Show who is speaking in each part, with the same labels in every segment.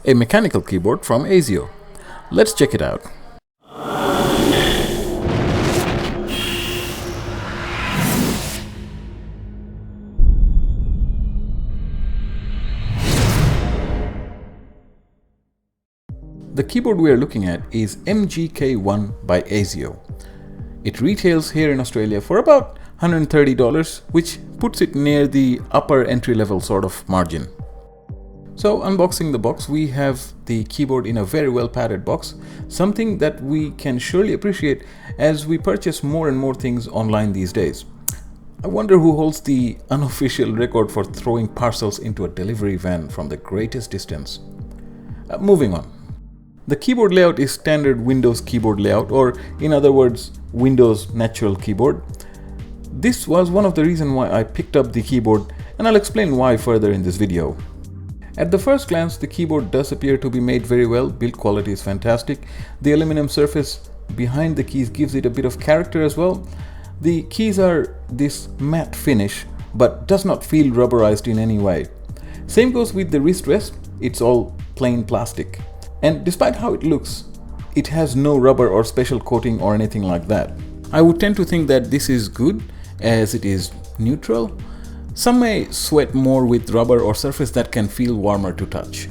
Speaker 1: a mechanical keyboard from Azio. Let's check it out. The keyboard we are looking at is MGK1 by Azio. It retails here in Australia for about $130, which puts it near the upper entry-level sort of margin. So unboxing the box, we have the keyboard in a very well padded box, something that we can surely appreciate as we purchase more and more things online these days. I wonder who holds the unofficial record for throwing parcels into a delivery van from the greatest distance. Moving on. The keyboard layout is standard Windows keyboard layout, or in other words, Windows Natural Keyboard. This was one of the reasons why I picked up the keyboard, and I'll explain why further in this video. At the first glance, the keyboard does appear to be made very well. Build quality is fantastic. The aluminum surface behind the keys gives it a bit of character as well. The keys are this matte finish, but does not feel rubberized in any way. Same goes with the wrist rest. It's all plain plastic. And despite how it looks, it has no rubber or special coating or anything like that. I would tend to think that this is good as it is neutral. Some may sweat more with rubber or surface that can feel warmer to touch.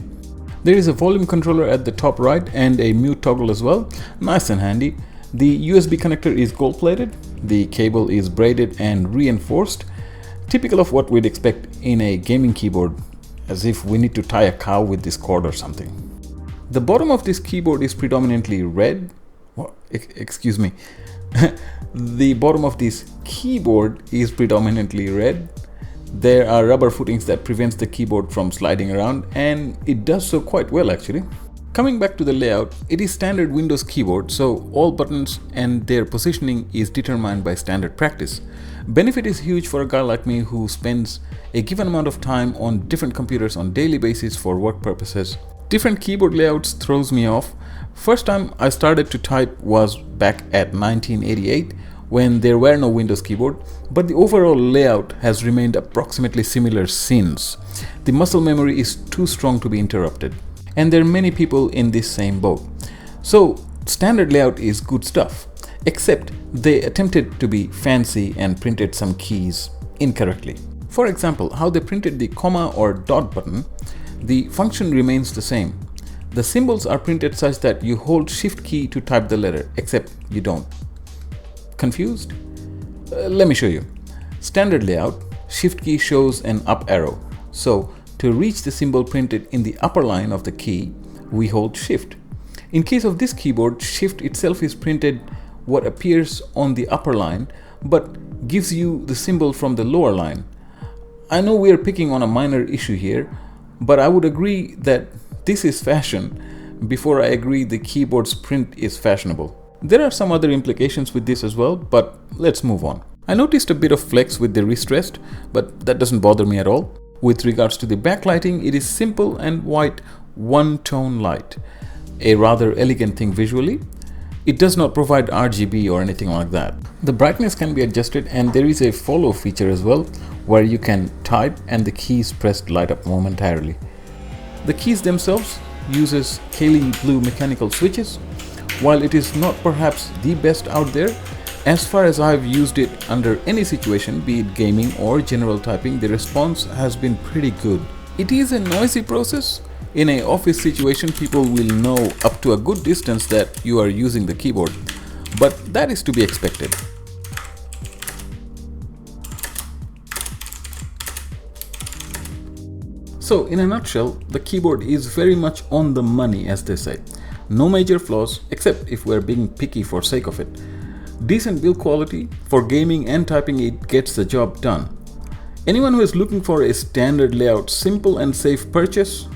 Speaker 1: There is a volume controller at the top right and a mute toggle as well. Nice and handy. The USB connector is gold plated. The cable is braided and reinforced. Typical of what we'd expect in a gaming keyboard, as if we need to tie a cow with this cord or something. The bottom of this keyboard is predominantly red. Excuse me. The bottom of this keyboard is predominantly red. There are rubber footings that prevents the keyboard from sliding around, and it does so quite well actually. Coming back to the layout, it is standard Windows keyboard, so all buttons and their positioning is determined by standard practice. Benefit is huge for a guy like me who spends a given amount of time on different computers on daily basis for work purposes. Different keyboard layouts throws me off. First time I started to type was back at 1988 when there were no Windows keyboard, but the overall layout has remained approximately similar since. The muscle memory is too strong to be interrupted, and there are many people in this same boat. So standard layout is good stuff, except they attempted to be fancy and printed some keys incorrectly. For example, how they printed the comma or dot button, the function remains the same. The symbols are printed such that you hold shift key to type the letter, except you don't. Confused? Let me show you. Standard layout, shift key shows an up arrow. So to reach the symbol printed in the upper line of the key, we hold shift. In case of this keyboard, shift itself is printed what appears on the upper line, but gives you the symbol from the lower line. I know we are picking on a minor issue here, but I would agree that this is fashion before I agree the keyboard's print is fashionable. There are some other implications with this as well, but let's move on. I noticed a bit of flex with the wrist rest, but that doesn't bother me at all. With regards to the backlighting, it is simple and white, one-tone light. A rather elegant thing visually. It does not provide RGB or anything like that. The brightness can be adjusted, and there is a follow feature as well, where you can type and the keys pressed light up momentarily. The keys themselves uses Kali blue mechanical switches. While it is not perhaps the best out there, as far as I've used it under any situation, be it gaming or general typing, the response has been pretty good. It is a noisy process. In an office situation, people will know up to a good distance that you are using the keyboard, but that is to be expected. So in a nutshell, the keyboard is very much on the money, as they say. No major flaws, except if we're being picky for sake of it. Decent build quality, for gaming and typing it gets the job done. Anyone who is looking for a standard layout, simple and safe purchase,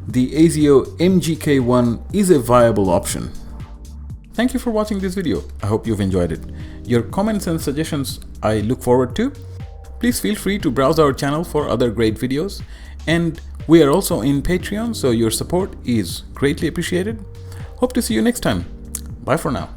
Speaker 1: the Azio MGK1 is a viable option. Thank you for watching this video. I hope you've enjoyed it. Your comments and suggestions I look forward to. Please feel free to browse our channel for other great videos. And we are also in Patreon, so your support is greatly appreciated. Hope to see you next time. Bye for now.